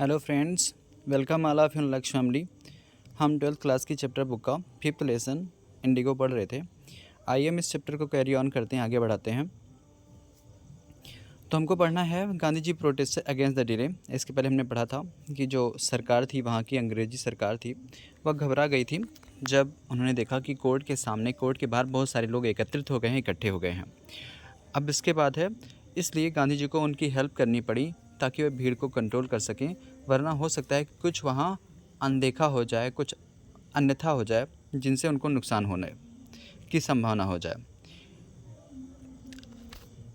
Hello friends, welcome all of in Lakshya family. हम 12th class की chapter book का 5th lesson Indigo पढ़ रहे थे। आइए हम इस चैप्टर को कैरी ऑन करते हैं, आगे बढ़ाते हैं। तो हमको पढ़ना है Gandhi ji protest against the delay. इसके पहले हमने पढ़ा था कि जो सरकार थी, वहाँ की अंग्रेजी सरकार थी, वह घबरा गई थी जब उन्होंने देखा कि कोर्ट के सामने, कोर्ट के बाहर बहुत सारे लोग एकत्रित हो गए हैं, इकट्ठे हो गए हैं। अब इसके बाद है, इसलिए गांधी जी को उनकी हेल्प करनी पड़ी ताकि वे भीड़ को कंट्रोल कर सकें, वरना हो सकता है कि कुछ वहाँ अनदेखा हो जाए, कुछ अन्यथा हो जाए जिनसे उनको नुकसान होने की संभावना हो जाए।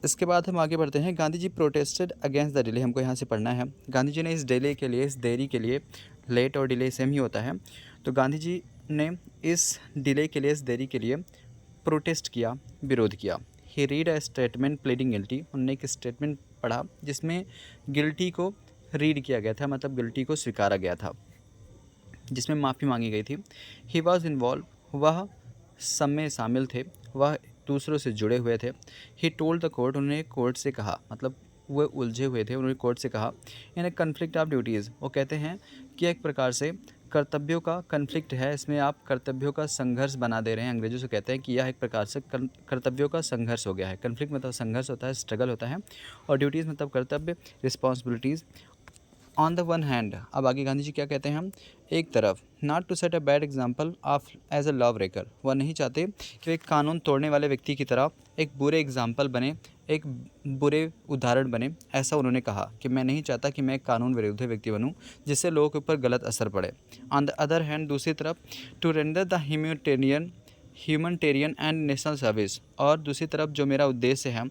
इसके बाद हम आगे बढ़ते हैं। गांधी जी प्रोटेस्टेड अगेंस्ट द डिले, हमको यहाँ से पढ़ना है। गांधी जी ने इस डिले के लिए, इस देरी के लिए, लेट और डिले सेम ही होता है, तो गांधी जी ने इस डिले के लिए, इस देरी के लिए प्रोटेस्ट किया, विरोध किया। He read a statement pleading guilty, उन्होंने एक स्टेटमेंट पढ़ा जिसमें गिल्टी को रीड किया गया था, मतलब गिल्टी को स्वीकारा गया था, जिसमें माफ़ी मांगी गई थी। ही वॉज इन्वॉल्व, वह सब में शामिल थे, वह दूसरों से जुड़े हुए थे। ही टोल्ड द कोर्ट, उन्होंने कोर्ट से कहा, मतलब वो उलझे हुए थे, उन्होंने कोर्ट से कहा। इन ए कन्फ्लिक्ट ऑफ ड्यूटीज़, वो कहते हैं कि एक प्रकार से कर्तव्यों का कन्फ्लिक्ट है, इसमें आप कर्तव्यों का संघर्ष बना दे रहे हैं। अंग्रेजों से कहते हैं कि यह एक प्रकार से कर्तव्यों का संघर्ष हो गया है। कन्फ्लिक्ट मतलब संघर्ष होता है, स्ट्रगल होता है, और ड्यूटीज़ मतलब कर्तव्य, responsibilities. On the one hand, अब आगे गांधी जी क्या कहते हैं हम, एक तरफ, not to set a bad example of as a law breaker, वह नहीं चाहते कि वे एक कानून तोड़ने वाले व्यक्ति की तरह एक बुरे एग्जाम्पल बने, एक बुरे उदाहरण बने। ऐसा उन्होंने कहा कि मैं नहीं चाहता कि मैं एक कानून विरोधी व्यक्ति बनूं जिससे लोगों के ऊपर गलत असर पड़े। ऑन द अदर हैंड, दूसरी तरफ, to render the humanitarian and national service, और दूसरी तरफ जो मेरा उद्देश्य है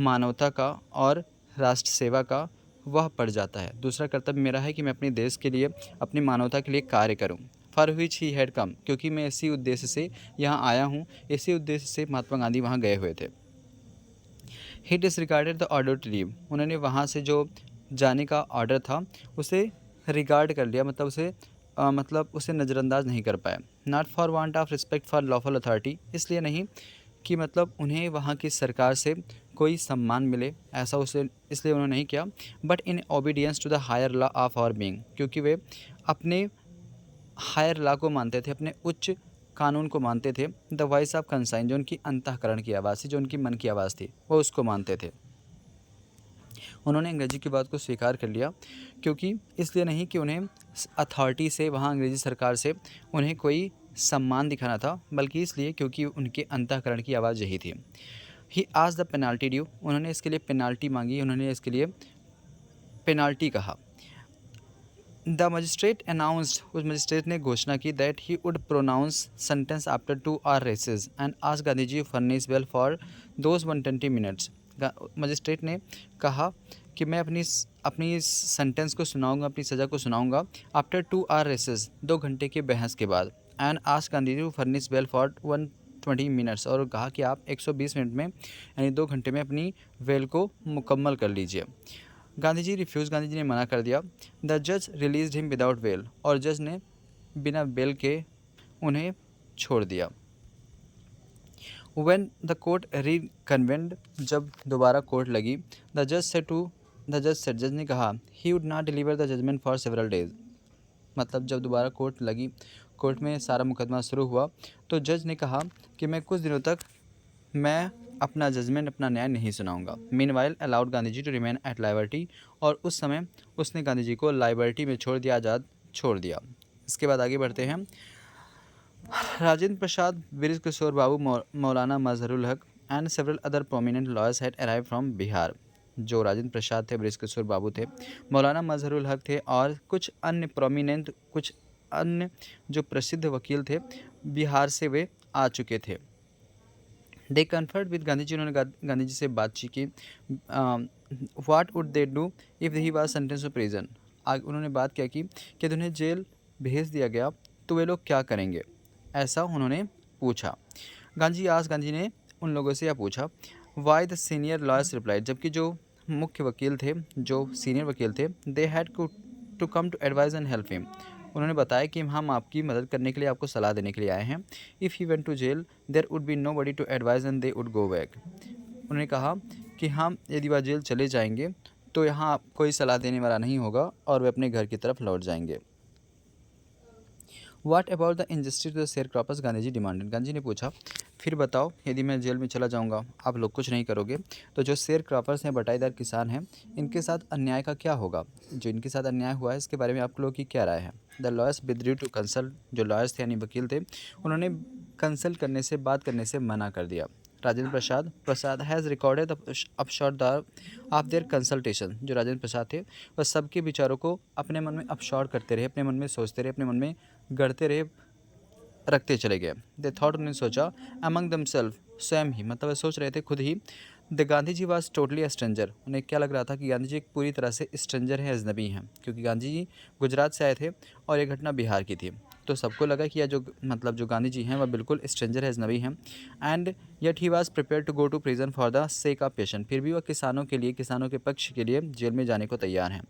मानवता का और राष्ट्र सेवा का, वह पड़ जाता है। दूसरा कर्तव्य मेरा है कि मैं अपने देश के लिए, अपनी मानवता के लिए कार्य करूं। For which he had come, क्योंकि मैं इसी उद्देश्य से यहाँ आया हूँ, इसी उद्देश्य से महात्मा गांधी वहाँ गए हुए थे। He disregarded the order to leave, उन्होंने वहाँ से जो जाने का ऑर्डर था उसे रिगार्ड कर लिया, मतलब उसे नज़रअंदाज नहीं कर पाए। Not for want of respect for lawful authority, इसलिए नहीं कि मतलब उन्हें वहाँ की सरकार से कोई सम्मान मिले, ऐसा उसे इसलिए उन्होंने नहीं किया। But in obedience to the higher law of our being, क्योंकि वे अपने हायर लॉ को मानते थे, अपने उच्च कानून को मानते थे। द वॉइस ऑफ कंसाइन, जो उनकी अंतःकरण की आवाज़ थी, जो उनकी मन की आवाज़ थी, वो उसको मानते थे। उन्होंने अंग्रेजी की बात को स्वीकार कर लिया, क्योंकि इसलिए नहीं कि उन्हें अथॉरिटी से, वहाँ अंग्रेजी सरकार से उन्हें कोई सम्मान दिखाना था, बल्कि इसलिए क्योंकि उनके अंतःकरण की आवाज़ यही थी। ही आज द पेनाल्टी ड्यू, उन्होंने इसके लिए पेनाल्टी मांगी, उन्होंने इसके लिए पेनाल्टी कहा। द मजिस्ट्रेट अनाउंस्ड, उस मजिस्ट्रेट ने घोषणा की, that he would pronounce sentence after 2 hour recesses and आज Gandhi ji furnish bail for those 120 minutes. Magistrate ने कहा कि मैं अपनी सेंटेंस को सुनाऊंगा, अपनी सज़ा को सुनाऊंगा आफ्टर 2 आवर रेसेस, 2 घंटे के बहस के बाद। एंड आज Gandhi ji furnish bail for 120 minutes, और कहा कि आप 120 मिनट में, यानी 2 घंटे में अपनी वेल को मुकम्मल कर लीजिए। गांधी जी रिफ्यूज़, गांधी जी ने मना कर दिया। द जज रिलीज हिम विदाउट बेल, और जज ने बिना बेल के उन्हें छोड़ दिया। व्हेन द कोर्ट रिकन्वेंड, जब दोबारा कोर्ट लगी, द जज ने कहा, he would not deliver the judgment for several days, मतलब जब दोबारा कोर्ट लगी, कोर्ट में सारा मुकदमा शुरू हुआ, तो जज ने कहा कि मैं कुछ दिनों तक मैं अपना जजमेंट, अपना न्याय नहीं सुनाऊंगा। Meanwhile allowed Gandhi ji to remain at liberty, और उस समय उसने गांधी जी को लाइबर्टी में छोड़ दिया, आज़ाद छोड़ दिया। इसके बाद आगे बढ़ते हैं। राजेंद्र प्रसाद, वीर किशोर बाबू, मौलाना मजहरुल हक and several other prominent lawyers had arrive from Bihar. जो राजेंद्र प्रसाद थे, वीर किशोर बाबू थे, मौलाना मजहरुल हक थे, और कुछ अन्य जो प्रसिद्ध वकील थे, बिहार से वे आ चुके थे। They conferred with Gandhi ji, उन्होंने गांधी जी से बातचीत की। What would they do if he was sentence to prison, उन्होंने बात क्या की कि यदि उन्हें जेल भेज दिया गया तो वे लोग क्या करेंगे, ऐसा उन्होंने पूछा। गांधी ने उन लोगों से यह पूछा। Why the senior lawyers replied, जबकि जो मुख्य वकील थे, जो सीनियर वकील थे, they had to come to advise and help him, उन्होंने बताया कि हम आपकी मदद करने के लिए, आपको सलाह देने के लिए आए हैं। If he went to jail there would be nobody to advise and they would go back, उन्होंने कहा कि हम यदि वह जेल चले जाएंगे तो यहाँ कोई सलाह देने वाला नहीं होगा और वे अपने घर की तरफ लौट जाएंगे। What about the injustice to the sharecroppers, Gandhi ji demanded. Gandhi ji ने पूछा, फिर बताओ, यदि मैं जेल में चला जाऊंगा, आप लोग कुछ नहीं करोगे, तो जो शेयर क्रॉपर्स हैं, बटाईदार किसान हैं, इनके साथ अन्याय का क्या होगा? जो इनके साथ अन्याय हुआ है, इसके बारे में आप लोगों की क्या राय है? The lawyers withdrew to consult, जो लॉयर्स थे यानी वकील थे, उन्होंने कंसल्ट करने से, बात करने से मना कर दिया। Rajendra Prasad has recorded the upshot the of their consultation, जो राजेंद्र प्रसाद थे वह सबके विचारों को अपने मन में अपशॉर करते रहे, अपने मन में सोचते रहे, अपने मन में गढ़ते रहे, रखते चले गए। दे थॉट, उन्होंने सोचा, अमंग दमसेल्फ, स्वयं ही, मतलब वे सोच रहे थे खुद ही। The Gandhi ji was totally a stranger, उन्हें क्या लग रहा था कि गांधी जी एक पूरी तरह से स्ट्रेंजर है, अजनबी हैं, क्योंकि गांधी जी गुजरात से आए थे और ये घटना बिहार की थी। तो सबको लगा कि यह जो मतलब जो गांधी जी हैं वह बिल्कुल स्ट्रेंजर है, अजनबी हैं। And yet he was prepare to go to prison for the sake of patient, फिर भी वह किसानों के लिए, किसानों के पक्ष के लिए जेल में जाने को तैयार हैं।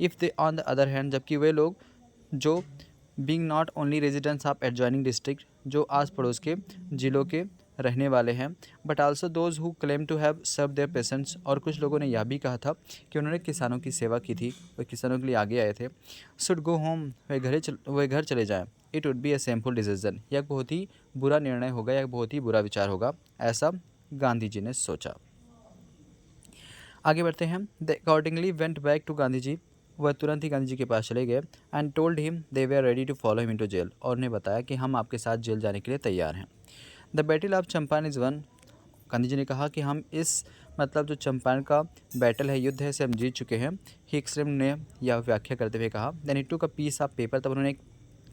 If they on the other hand, जबकि वे लोग जो being not only residents of adjoining district, जो आस पड़ोस के ज़िलों के रहने वाले हैं, but also those who claim to have serve their patients, और कुछ लोगों ने यह भी कहा था कि उन्होंने किसानों की सेवा की थी, वे किसानों के लिए आगे आए थे। शुड गो होम, वे घर चले जाएं। It would B A shameful decision, यह बहुत ही बुरा निर्णय होगा, यह बहुत ही बुरा विचार होगा, ऐसा गांधी जी ने सोचा। आगे बढ़ते हैं। They accordingly went back to Gandhi ji, वह तुरंत ही गांधी जी के पास चले गए। And told him they were ready to follow him into jail, और उन्हें बताया कि हम आपके साथ जेल जाने के लिए तैयार हैं। The battle of Champaran is won, Gandhi ji ने कहा कि हम इस मतलब जो चंपारण का बैटल है, युद्ध है, इसे हम जीत चुके हैं। ही एक्सट्रीम ने यह व्याख्या करते हुए कहा। देन ही टूक अ पीस ऑफ पेपर, तब उन्होंने एक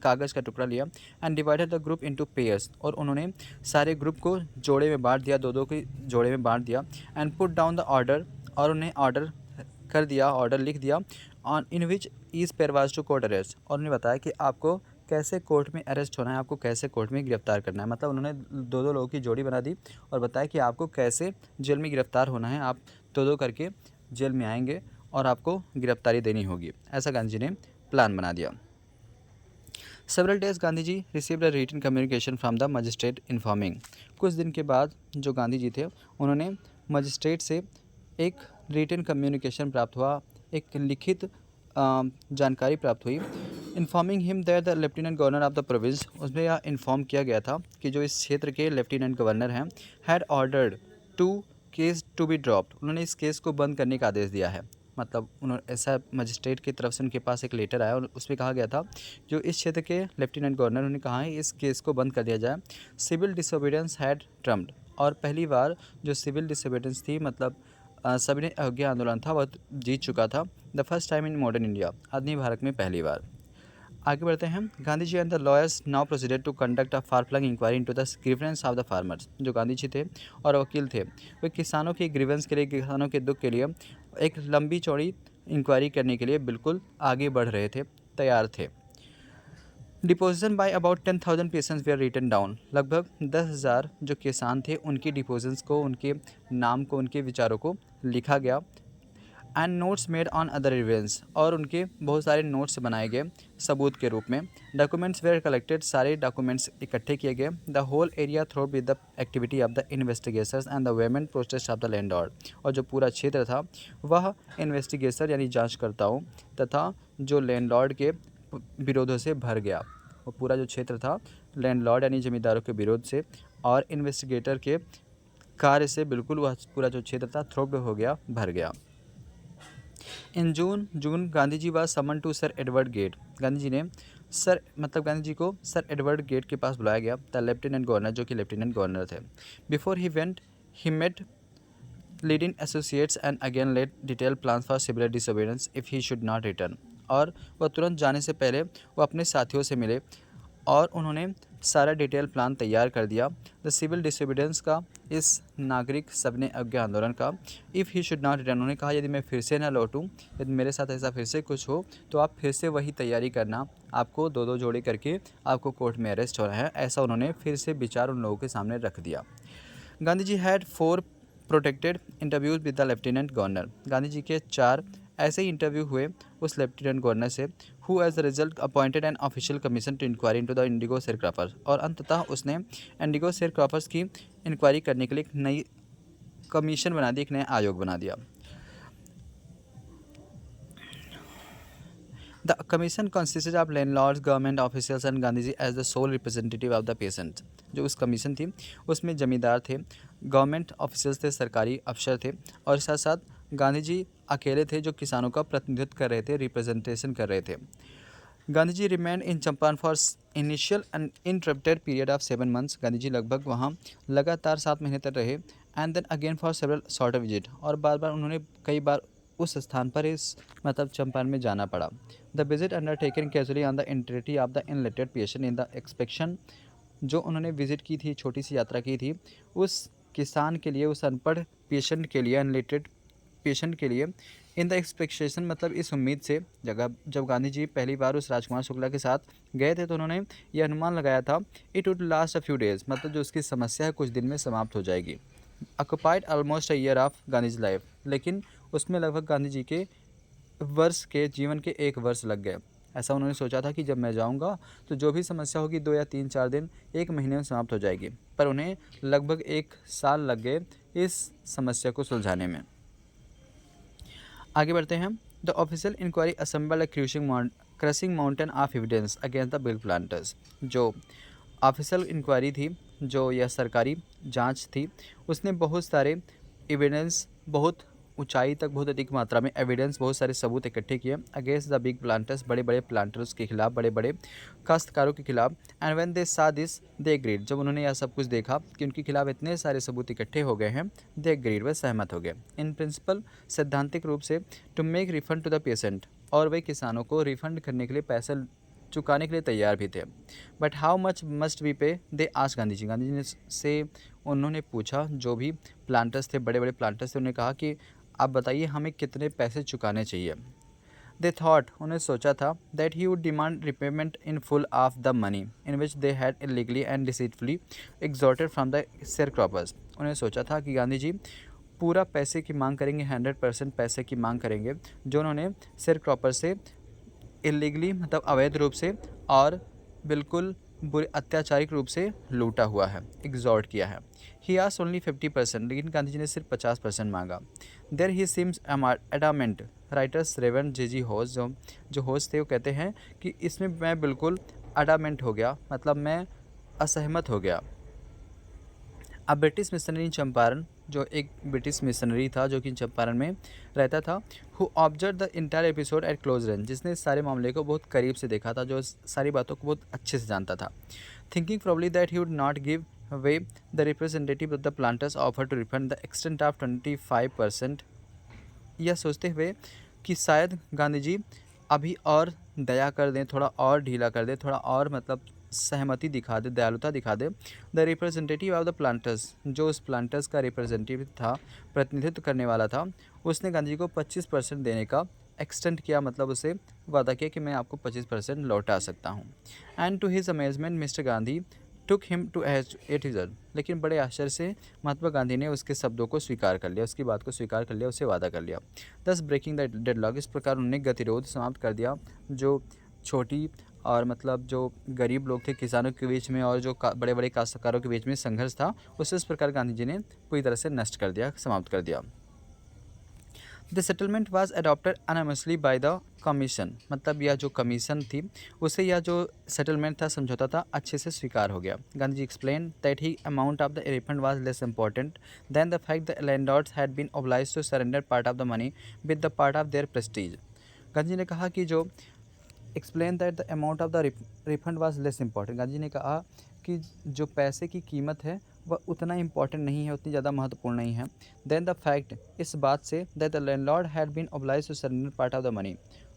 कागज़ का टुकड़ा लिया। And divided the group into pairs, और उन्होंने सारे ग्रुप को जोड़े में बांट दिया, दो दो के जोड़े में बांट दिया। And put down the order, और उन्हें ऑर्डर कर दिया, ऑर्डर लिख दिया। On in which each pair was to court arrest, और उन्हें बताया कि आपको कैसे कोर्ट में अरेस्ट होना है, आपको कैसे कोर्ट में गिरफ्तार करना है। मतलब उन्होंने दो दो लोगों की जोड़ी बना दी और बताया कि आपको कैसे जेल में गिरफ्तार होना है, आप दो दो करके जेल में आएंगे और आपको गिरफ्तारी देनी होगी, ऐसा गांधी जी ने प्लान बना दिया। Several days Gandhi ji received a written communication from the magistrate informing, कुछ दिन के बाद जो गांधी जी थे उन्होंने मजिस्ट्रेट से एक रिटन कम्युनिकेशन प्राप्त हुआ, एक लिखित जानकारी प्राप्त हुई। Informing him that the lieutenant governor of the province, उसमें यह इन्फॉर्म किया गया था कि जो इस क्षेत्र के लेफ्टिनेंट गवर्नर हैं, had ordered to case to be dropped, उन्होंने इस केस को बंद करने का आदेश दिया है। मतलब उन्होंने ऐसा मजिस्ट्रेट की तरफ से उनके पास एक लेटर आया और उसमें कहा गया था जो इस क्षेत्र के लेफ्टिनेंट गवर्नर, उन्होंने कहा है इस केस को बंद कर दिया जाए। सिविल डिसोबीडियंस हैड ट्रम्प्ड, और पहली बार जो सिविल डिसोबीडियंस थी, मतलब सविनय अवज्ञा आंदोलन था, वह जीत चुका था। The first time in modern India, आधुनिक भारत में पहली बार। आगे बढ़ते हैं। Gandhi ji and the lawyers now proceeded to conduct a far flung inquiry into the grievances of the farmers, जो गांधी जी थे और वकील थे, वे किसानों के ग्रीवेंस के लिए, किसानों के दुख के लिए एक लंबी चौड़ी इंक्वायरी करने के लिए बिल्कुल आगे बढ़ रहे थे, तैयार थे। Deposition by about 10,000 patients were written down, लगभग 10,000 जो किसान थे उनकी डिपोजिशंस को, उनके नाम को, उनके विचारों को लिखा गया। And notes made on other evidence, और उनके बहुत सारे नोट्स बनाए गए सबूत के रूप में। डॉक्यूमेंट्स वेयर कलेक्टेड, सारे डॉक्यूमेंट्स इकट्ठे किए गए। The whole area throbbed with the activity of the investigations and the vehement protest of the landlord, और जो पूरा क्षेत्र था वह इन्वेस्टिगेशन यानी जांचकर्ताओं तथा जो लैंडलॉर्ड के विरोधों से भर गया। वो पूरा जो क्षेत्र था लैंडलॉर्ड यानी जमींदारों के विरोध से और इन्वेस्टिगेटर के कार्य से बिल्कुल वह पूरा जो क्षेत्र था थ्रोप्ड हो गया, भर गया। In June Gandhi ji was summoned to sir Edward Gait, Gandhi ji ने गांधी जी को सर एडवर्ड गेट के पास बुलाया गया, द लेफ्टिनेंट गवर्नर, जो कि लेफ्टिनेंट गवर्नर थे। Before he went he met leading associates and again let detail plan for civil disobedience if he should not return, और वह तुरंत जाने से पहले वो अपने साथियों से मिले और उन्होंने सारा डिटेल प्लान तैयार कर दिया द सिविल डिसोबीडियंस का, इस नागरिक सविनय अवज्ञा आंदोलन का। If he should not return, उन्होंने कहा यदि मैं फिर से ना लौटूं, यदि मेरे साथ ऐसा फिर से कुछ हो तो आप फिर से वही तैयारी करना, आपको दो दो जोड़े करके आपको कोर्ट में अरेस्ट होना है, ऐसा उन्होंने फिर से विचार उन लोगों के सामने रख दिया। Gandhi ji had 4 protracted interviews with the lieutenant governor, Gandhi ji के 4 ऐसे ही इंटरव्यू हुए उस लेफ्टिनेंट गवर्नर से, who as the result appointed an official commission to inquiry into the indigo sharecroppers, और अंततः उसने इंडिगो शेयरक्रॉपर्स की इंक्वायरी करने के लिए एक नई कमीशन बना दी, एक नया आयोग बना दिया। The commission consisted of landlords, government officials and Gandhi ji as the sole representative of the patient. जो उस कमीशन थी उसमें जमींदार थे, गवर्नमेंट ऑफिशियल्स थे, सरकारी अफसर थे, और साथ साथ गांधी जी अकेले थे जो किसानों का प्रतिनिधित्व कर रहे थे, रिप्रेजेंटेशन कर रहे थे। Gandhi ji remain in Champaran for initial and interrupted period of 7 months. Gandhi ji लगभग वहाँ लगातार 7 महीने तक रहे। And then again for several short visit, और बार बार उन्होंने कई बार उस स्थान पर इस मतलब चंपारण में जाना पड़ा। The visit undertaken casually on the entreaty of the unlettered peasant in the expectation. जो उन्होंने विजिट की थी, छोटी सी यात्रा की थी, उस किसान के लिए, उस अनपढ़ पेशेंट के लिए, अनलेटेड पेशेंट के लिए, इन द एक्सपेक्टेशन मतलब इस उम्मीद से। जगह जब गांधी जी पहली बार उस राजकुमार शुक्ला के साथ गए थे तो उन्होंने ये अनुमान लगाया था it would last a few days, मतलब जो उसकी समस्या है कुछ दिन में समाप्त हो जाएगी। Occupied almost a year of Gandhi life, लेकिन उसमें लगभग गांधी जी के वर्ष के जीवन के 1 वर्ष लग गए। ऐसा उन्होंने सोचा था कि जब मैं जाऊंगा तो जो भी समस्या होगी 2 या 3-4 दिन, 1 महीने में समाप्त हो जाएगी, पर उन्हें लगभग 1 साल लग गए इस समस्या को सुलझाने में। आगे बढ़ते हैं। The official inquiry assembled a crushing mountain of evidence against the big planters. जो ऑफिशियल इंक्वायरी थी, जो यह सरकारी जांच थी, उसने बहुत सारे एविडेंस, बहुत ऊंचाई तक, बहुत अधिक मात्रा में एविडेंस, बहुत सारे सबूत इकट्ठे किए अगेंस्ट द बिग प्लांटर्स, बड़े बड़े प्लांटर्स के खिलाफ, बड़े बड़े काश्तकारों के खिलाफ। एंड व्हेन दे सा दिस दे एग्रीड, जब उन्होंने यह सब कुछ देखा कि उनके खिलाफ इतने सारे सबूत इकट्ठे हो गए हैं, दे एग्रीड, वे सहमत हो गए। इन प्रिंसिपल, सैद्धांतिक रूप से, to make refund to the patient, और वे किसानों को रिफंड करने के लिए, पैसे चुकाने के लिए तैयार भी थे। But how much must we pay, they asked Gandhi ji. Gandhi ji ने से उन्होंने पूछा, जो भी प्लांटर्स थे, बड़े बड़े प्लांटर्स थे, उन्होंने कहा कि आप बताइए हमें कितने पैसे चुकाने चाहिए। दे थॉट, उन्हें सोचा था, that he would demand repayment in full of the money in which they had illegally and deceitfully extorted from the sharecroppers. उन्हें सोचा था कि गांधी जी पूरा पैसे की मांग करेंगे, 100% पैसे की मांग करेंगे जो उन्होंने शेयर क्रॉपर से इलीगली मतलब अवैध रूप से और बिल्कुल बुरे अत्याचारिक रूप से लूटा हुआ है, एग्जॉर्ट किया है। ही आस्क्ड ओनली 50%, लेकिन गांधी जी ने सिर्फ 50% मांगा। There he seems adamant, writes reverend J Hodge, जो होस्ट थे वो कहते हैं कि इसमें मैं बिल्कुल अडामेंट हो गया, मतलब मैं असहमत हो गया। अब ब्रिटिश मिशनरी चंपारण, जो एक ब्रिटिश मिशनरी था जो कि चंपारण में रहता था, who observe the entire episode eight close range, जिसने इस सारे मामले को बहुत करीब से देखा था, जो सारी बातों को बहुत अच्छे से जानता था। Thinking probably that he would not give way, the representative of the planters offer to refund the extent of 25%। यह सोचते हुए कि शायद गांधी जी अभी और दया कर दें, थोड़ा और ढीला कर दें, थोड़ा और मतलब सहमति दिखा दे, दयालुता दिखा दे। The representative of the planters, जो उस प्लांटर्स का रिप्रेजेंटेटिव था, प्रतिनिधित्व करने वाला था, उसने गांधी जी को 25% देने का एक्सटेंड किया, मतलब उसे वादा किया कि मैं आपको 25% लौटा सकता हूँ। And to his amazement Mr Gandhi took him to at his, लेकिन बड़े आश्चर्य से महात्मा गांधी ने उसके शब्दों को स्वीकार कर लिया, उसकी बात को स्वीकार कर लिया, उसे वादा कर लिया। दस ब्रेकिंग द डेडलॉक, इस प्रकार उन्होंने गतिरोध समाप्त कर दिया, जो छोटी और मतलब जो गरीब लोग थे किसानों के बीच में और जो बड़े बड़े काश्तकारों के बीच में संघर्ष था, उसे इस प्रकार गांधी जी ने पूरी तरह से नष्ट कर दिया, समाप्त कर दिया। The settlement was adopted unanimously by the commission, मतलब यह जो कमीशन थी उसे यह जो सेटलमेंट था, समझौता था, अच्छे से स्वीकार हो गया। Gandhi ji explain that he amount of the refund was less important than the fact the landlords had been obliged to surrender part of the money with the part of their prestige. Gandhi ji ने कहा कि जो explain that the amount of the refund was less important, Gandhi ji ने कहा कि जो पैसे की कीमत है वह उतना इम्पॉर्टेंट नहीं है, उतनी ज़्यादा महत्वपूर्ण नहीं है। देन द फैक्ट, इस बात से, that the landlord had been obliged to surrender part of the money,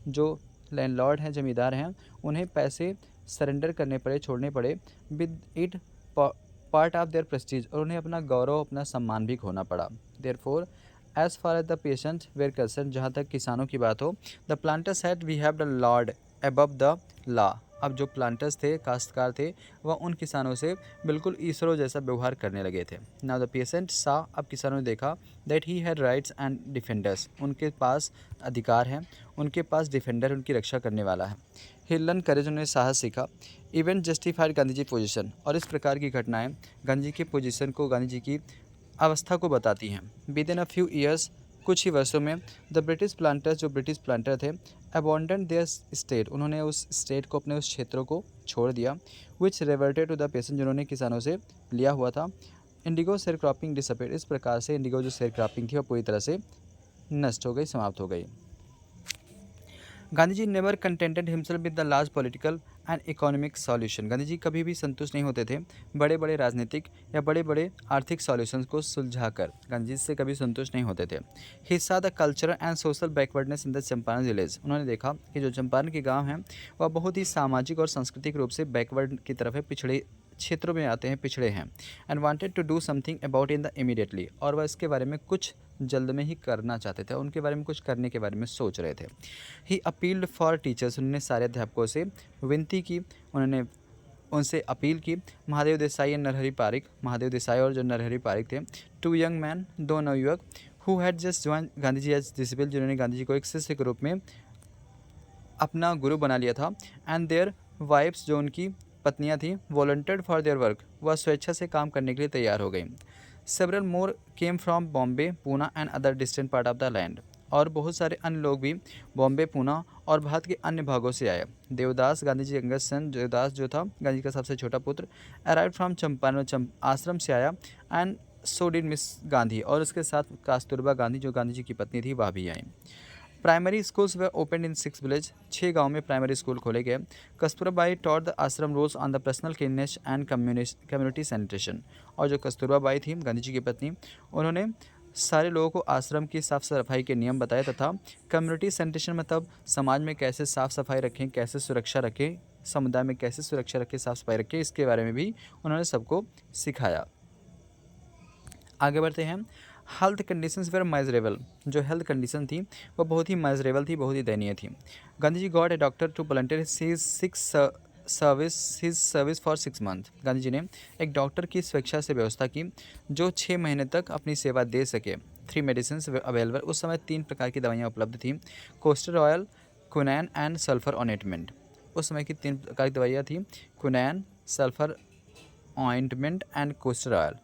जो लैंडलॉर्ड हैं, जमींदार हैं, उन्हें पैसे सरेंडर करने पड़े, छोड़ने पड़े, with it part of their prestige, और उन्हें अपना गौरव, अपना सम्मान भी खोना पड़ा। Therefore as far as the patient were concerned, जहाँ तक किसानों की बात हो, the planters had we have the lord above the law, अब जो प्लांटर्स थे, काश्तकार थे, वह उन किसानों से बिल्कुल ईश्वरों जैसा व्यवहार करने लगे थे। नाउ द पेशेंट सा, अब किसानों ने देखा, that he had rights and defenders, उनके पास अधिकार हैं, उनके पास डिफेंडर, उनकी रक्षा करने वाला है। ही लर्न करेज, उन्हें साहस सीखा। Event justified Gandhi ji position, और इस प्रकार की घटनाएं गांधी जी की पोजीशन को, गांधी जी की अवस्था को बताती हैं। With in a few years, कुछ ही वर्षों में, द ब्रिटिश प्लांटर्स, जो ब्रिटिश प्लांटर थे, अबॉन्डन देयर स्टेट, उन्होंने उस स्टेट को, अपने उस क्षेत्रों को छोड़ दिया। विच रिवर्टेड टू द पेसेंट, जिन्होंने किसानों से लिया हुआ था। इंडिगो शेयर क्रॉपिंग डिसअपेयर, इस प्रकार से इंडिगो जो शेयर क्रॉपिंग थी वह पूरी तरह से नष्ट हो गई, समाप्त हो गई। Gandhi ji never contented himself with the large political and economic solution, Gandhi ji कभी भी संतुष्ट नहीं होते थे बड़े बड़े राजनीतिक या बड़े बड़े आर्थिक सॉल्यूशंस को सुलझाकर, गांधी जी से कभी संतुष्ट नहीं होते थे। ही saw the cultural and social backwardness in the Champaran village, उन्होंने देखा कि जो चंपारण के गाँव हैं वह बहुत ही सामाजिक और सांस्कृतिक रूप से बैकवर्ड की तरफ है, पिछड़े क्षेत्रों में आते हैं, पिछड़े हैं। And wanted to do something about in the immediately, और वह इसके बारे में कुछ जल्द में ही करना चाहते थे, उनके बारे में कुछ करने के बारे में सोच रहे थे। ही अपील्ड फॉर टीचर्स, उन्होंने सारे अध्यापकों से विनती की, उन्होंने उनसे अपील की। महादेव देसाई एंड नरहरि पारिक, महादेव देसाई और जो नरहरि पारिक थे, टू यंग मैन, दो नवयुवक, who had just join Gandhi ji as disciple, जिन्होंने गांधी जी को एक शिष्य के रूप में अपना गुरु बना लिया था। एंड देयर वाइफ्स, जो उनकी पत्नियां थी, वॉलंटियर्ड फॉर देयर वर्क, वह स्वेच्छा से काम करने के लिए तैयार हो गई। Several more came from Bombay, Poona and other distant part of the land, और बहुत सारे अन्य लोग भी बॉम्बे, पूना और भारत के अन्य भागों से आए। देवदास, गांधी जी यंगेस्ट सन, देवदास जो था गांधी जी का सबसे छोटा पुत्र, अराइव फ्रॉम चंपारण, आश्रम से आया। And so did miss Gandhi, और उसके साथ कस्तूरबा गांधी जो गांधी जी की पत्नी थी वह भी आई। Primary schools were open in 6 village, 6 गाँव में प्राइमरी स्कूल खोले गए। Kasturba Bai taught the ashram rules on the personal cleanliness and community sanitation, और जो कस्तूरबा बाई थी गांधी जी की पत्नी, उन्होंने सारे लोगों को आश्रम की साफ़ सफाई के नियम बताए, तथा कम्युनिटी सैनिटेशन मतलब समाज में कैसे साफ़ सफाई रखें, कैसे सुरक्षा रखें, समुदाय में कैसे सुरक्षा रखें, साफ़ सफाई रखें, इसके बारे में भी उन्होंने सबको सिखाया। आगे बढ़ते हैं। हेल्थ कंडीशंस वेर माइजरेबल, जो हेल्थ कंडीशन थी वह बहुत ही माइजरेबल थी, बहुत ही दयनीय थी। Gandhi ji got a doctor to volunteer his service for 6 month, Gandhi ji ने एक डॉक्टर की स्वेच्छा से व्यवस्था की जो 6 महीने तक अपनी सेवा दे सके। 3 मेडिसिन अवेलेबल, उस समय 3 प्रकार की दवाइयाँ उपलब्ध थीं, castor oil, quinine and sulphur ointment. उस समय की 3 प्रकार की दवाइयाँ थी, quinine, sulphur ointment and castor oil.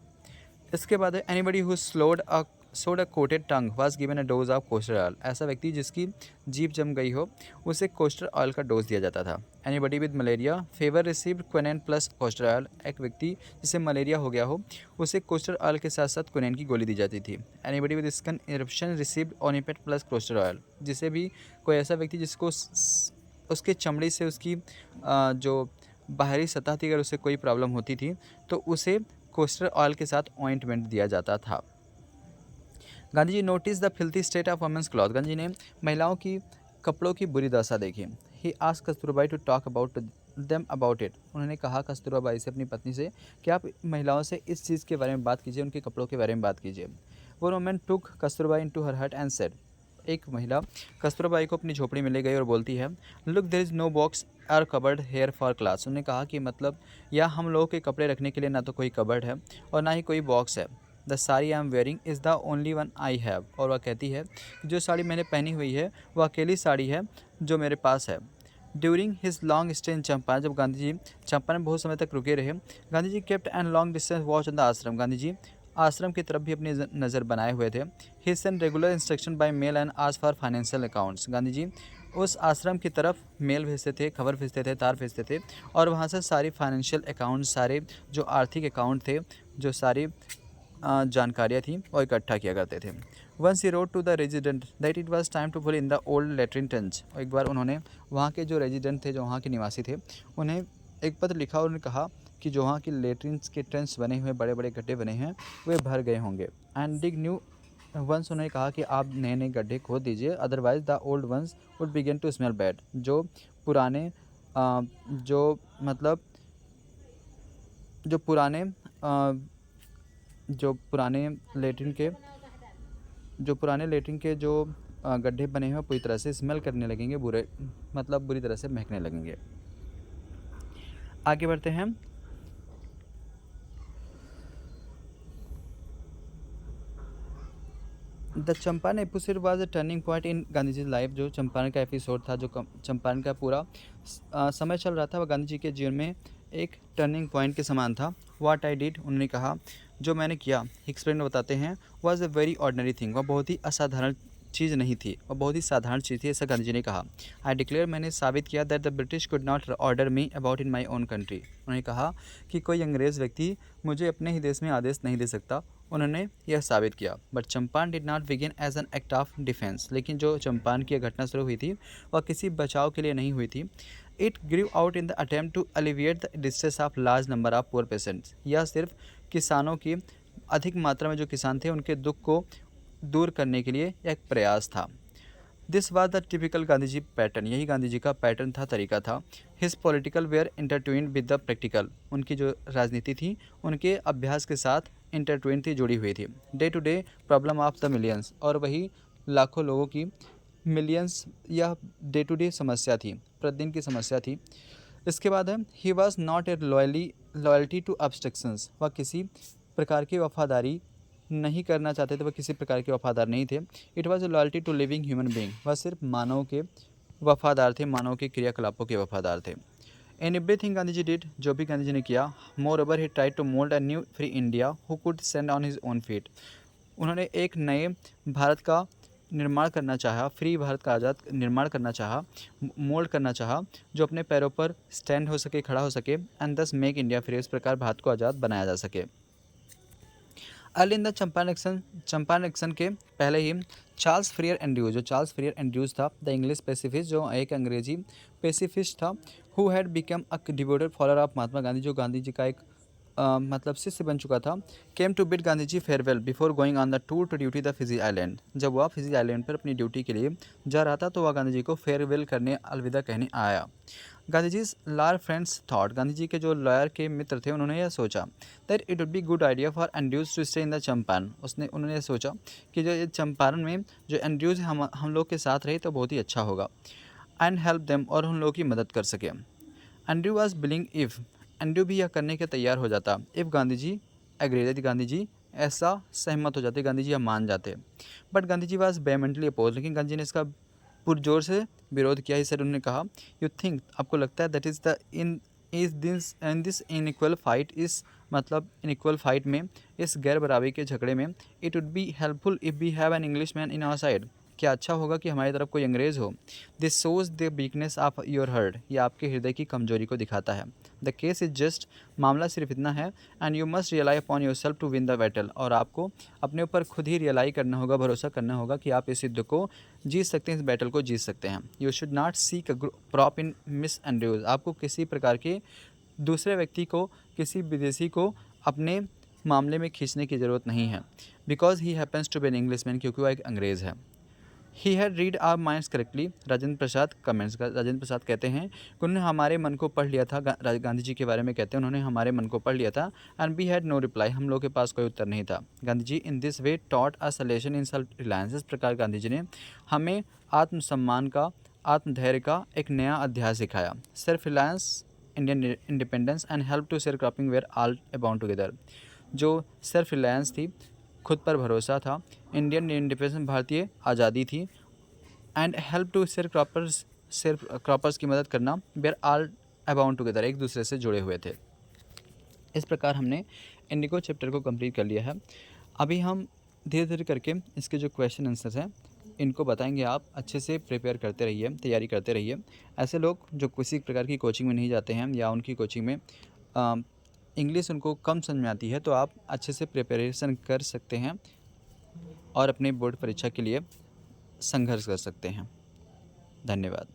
इसके बाद anybody who showed a coated tongue was given a dose of castor oil, ऐसा व्यक्ति जिसकी जीभ जम गई हो उसे कोस्टर ऑयल का डोज दिया जाता था। Anybody with malaria favour received quinine plus castor oil, एक व्यक्ति जिसे मलेरिया हो गया हो उसे कोस्टर ऑयल के साथ साथ क्विनाइन की गोली दी जाती थी। Anybody with skin eruption received ointment plus castor oil, जिसे भी कोई ऐसा व्यक्ति जिसको उसके चमड़ी से उसकी जो बाहरी सतह थी अगर उसे कोई प्रॉब्लम होती थी तो उसे कोस्टर ऑयल के साथ ऑइंटमेंट दिया जाता था। Gandhi ji notice the filthy state of women's cloth, Gandhi ji ने महिलाओं की कपड़ों की बुरी दशा देखी। He asked Kasturbai to talk about them about it, उन्होंने कहा कस्तूरबाई से, अपनी पत्नी से, कि आप महिलाओं से इस चीज़ के बारे में बात कीजिए, उनके कपड़ों के बारे में बात कीजिए। वो वुमेन टुक कस्तूरबाई इनटू हर हट एंड सेड, एक महिला कस्तूरबाई को अपनी झोपड़ी में ले गई और बोलती है, look there is no box or cupboard here for class, उन्होंने कहा कि मतलब या हम लोगों के कपड़े रखने के लिए ना तो कोई कबर्ड है और ना ही कोई बॉक्स है। The sari I am wearing is the only one I have, और वह कहती है जो साड़ी मैंने पहनी हुई है वह अकेली साड़ी है जो मेरे पास है। During his long stay in Champaran, जब गांधी जी चंपारण में बहुत समय तक रुके रहे, Gandhi ji kept and long distance watch on the ashram, Gandhi जी आश्रम की तरफ भी अपनी नज़र बनाए हुए थे। He send regular instruction by mail and ask for financial accounts, Gandhi ji उस आश्रम की तरफ मेल भेजते थे, खबर भेजते थे, तार भेजते थे, और वहाँ से सारी फाइनेंशियल अकाउंट, सारे जो आर्थिक अकाउंट थे, जो सारी जानकारियाँ थी वो इकट्ठा किया करते थे। Once he wrote to the resident that it was time to pull in the old latrine trench, एक बार उन्होंने वहाँ के जो रेजिडेंट थे, जो वहाँ के निवासी थे, उन्हें एक पत्र लिखा और उन्होंने कहा कि जो वहाँ के लेटरिन्स के ट्रेंच बने हुए, बड़े बड़े गड्ढे बने हैं, वे भर गए होंगे। एंड डिग न्यू वंस, उन्होंने कहा कि आप नए नए गड्ढे खोद दीजिए, otherwise the old ones would begin to smell bad, जो पुराने जो मतलब जो पुराने जो पुराने लेटरिन के जो गड्ढे बने हैं पूरी तरह से स्मेल करने लगेंगे, बुरी तरह से महकने लगेंगे। आगे बढ़ते हैं। The Champaran episode was a turning point in Gandhi ji life, जो चंपारण का एपिसोड था, जो चंपारण का पूरा समय चल रहा था, वह गांधी जी के जीवन में एक टर्निंग पॉइंट के समान था। व्हाट आई डिड, उन्होंने कहा जो मैंने किया, एक्सप्लेन बताते हैं, was a very ordinary thing, वह बहुत ही असाधारण चीज़ नहीं थी, वह बहुत ही साधारण चीज़ थी, ऐसा गांधी जी ने कहा। आई डिक्लेयर, मैंने साबित किया that the British could not order me about in my own country. उन्होंने कहा कि कोई अंग्रेज़ व्यक्ति मुझे अपने ही देश में आदेश नहीं दे सकता। उन्होंने यह साबित किया। But Champaran did not begin as an act of defence, लेकिन जो चंपारण की घटना शुरू हुई थी वह किसी बचाव के लिए नहीं हुई थी। It grew out in the attempt to alleviate the distress of large number of poor patients. यह सिर्फ किसानों की अधिक मात्रा में जो किसान थे उनके दुख को दूर करने के लिए एक प्रयास था। This was the typical Gandhi ji pattern, यही गांधी जी का पैटर्न था, तरीका था। His political were intertwined with the practical, उनकी जो राजनीति थी उनके अभ्यास के साथ इंटरट्विन थी, जुड़ी हुई थी। Day to day problem of the millions, और वही लाखों लोगों की मिलियंस, यह डे टू डे समस्या थी, प्रतिदिन की समस्या थी। इसके बाद है he was not a loyalty to obstructions, वह किसी प्रकार की वफादारी नहीं करना चाहते थे, वह किसी प्रकार के वफादार नहीं थे। It was a loyalty to living human being, वह सिर्फ मानव के वफादार थे, मानव के क्रियाकलापों के वफादार थे। In everything Gandhi ji did, जो भी गांधी जी ने किया, moreover he tried to mould a new free India who could stand on his own feet. उन्होंने एक नए भारत का निर्माण करना चाहा, फ्री भारत का आज़ाद निर्माण करना चाहा, मोल्ड करना चाहा, जो अपने पैरों पर स्टैंड हो सके, खड़ा हो सके, एंड दस मेक इंडिया फ्री, इस प्रकार भारत को आज़ाद बनाया जा सके। Early in the Champaran action के पहले ही चार्ल्स फ्रियर एंड्रयूज, जो चार्ल्स फ्रियर एंड्रयूज था, द इंग्लिश पेसिफिस्ट, जो एक अंग्रेजी पेसिफिस्ट था, who had become a devoted follower of Mahatma Gandhi, जो गांधी जी का एक मतलब शिष्य बन चुका था। Came to bid Gandhi ji farewell before going on the tour to duty the Fiji island, जब वह फिजी आइलैंड पर अपनी ड्यूटी के लिए जा रहा था तो वह गांधी जी को फेयरवेल करने, अलविदा कहने आया। Gandhi ji lawyer friends thought, Gandhi ji के जो लॉयर के मित्र थे उन्होंने यह सोचा that it would be good idea for Andrews to stay in the Champaran, उन्होंने ये सोचा कि जो ये चंपारण में जो एंड्रयूज हम लोग के साथ रहे तो बहुत ही अच्छा होगा, एंड हेल्प देम, और उन लोगों की मदद कर सके। Andrew was billing if, Andrew भी यह करने के तैयार हो जाता, इफ़ गांधी जी एग्री, यदि गांधी जी ऐसा सहमत हो जाते, गांधी जी यह मान जाते। But Gandhi ji was vehemently oppose, लेकिन गांधी जी ने इसका पुरजोर से विरोध किया। इस उन्होंने कहा, यू थिंक, आपको लगता है, that is the in this inequal fight, इस मतलब इनइक्वल फाइट में, इस गैर बराबरी के झगड़े में, it would be helpful if we have an Englishman in our side, क्या अच्छा होगा कि हमारी तरफ कोई अंग्रेज़ हो। This shows the weakness of your heart, यह आपके हृदय की कमजोरी को दिखाता है। द केस इज जस्ट, मामला सिर्फ इतना है, and you must rely upon yourself to win the battle, और आपको अपने ऊपर खुद ही रियलाई करना होगा, भरोसा करना होगा कि आप इस युद्ध को जीत सकते हैं, इस बैटल को जीत सकते हैं। You should not seek a prop in miss Andrews, आपको किसी प्रकार के दूसरे व्यक्ति को, किसी विदेशी को अपने मामले में खींचने की ज़रूरत नहीं है, because he happens to be an Englishman, क्योंकि वह एक अंग्रेज़ है। He had read our minds correctly, Rajendra Prasad comments, Rajendra Prasad कहते हैं कि उन्होंने हमारे मन को पढ़ लिया था, गांधी जी के बारे में कहते हैं उन्होंने हमारे मन को पढ़ लिया था, and we had no reply, हम लोग के पास कोई उत्तर नहीं था। Gandhi ji in this way taught us a lesson in self reliance, इस प्रकार गांधी जी ने हमें आत्मसम्मान का, आत्मधैर्य का एक नया अध्याय सिखाया। Self reliance, Indian independence and help to share cropping were all abound together, जो सेल्फ रिलायंस थी, खुद पर भरोसा था, इंडियन इंडिपेंडेंस, भारतीय आज़ादी थी, and help to share croppers की मदद करना, वेयर ऑल अबाउंड टुगेदर, एक दूसरे से जुड़े हुए थे। इस प्रकार हमने इंडिगो चैप्टर को कंप्लीट कर लिया है। अभी हम धीरे धीरे करके इसके जो क्वेश्चन आंसर्स हैं इनको बताएंगे, आप अच्छे से प्रिपेयर करते रहिए, तैयारी करते रहिए। ऐसे लोग जो किसी प्रकार की कोचिंग में नहीं जाते हैं, या उनकी कोचिंग में इंग्लिश उनको कम समझ में आती है, तो आप अच्छे से प्रिपरेशन कर सकते हैं और अपने बोर्ड परीक्षा के लिए संघर्ष कर सकते हैं। धन्यवाद।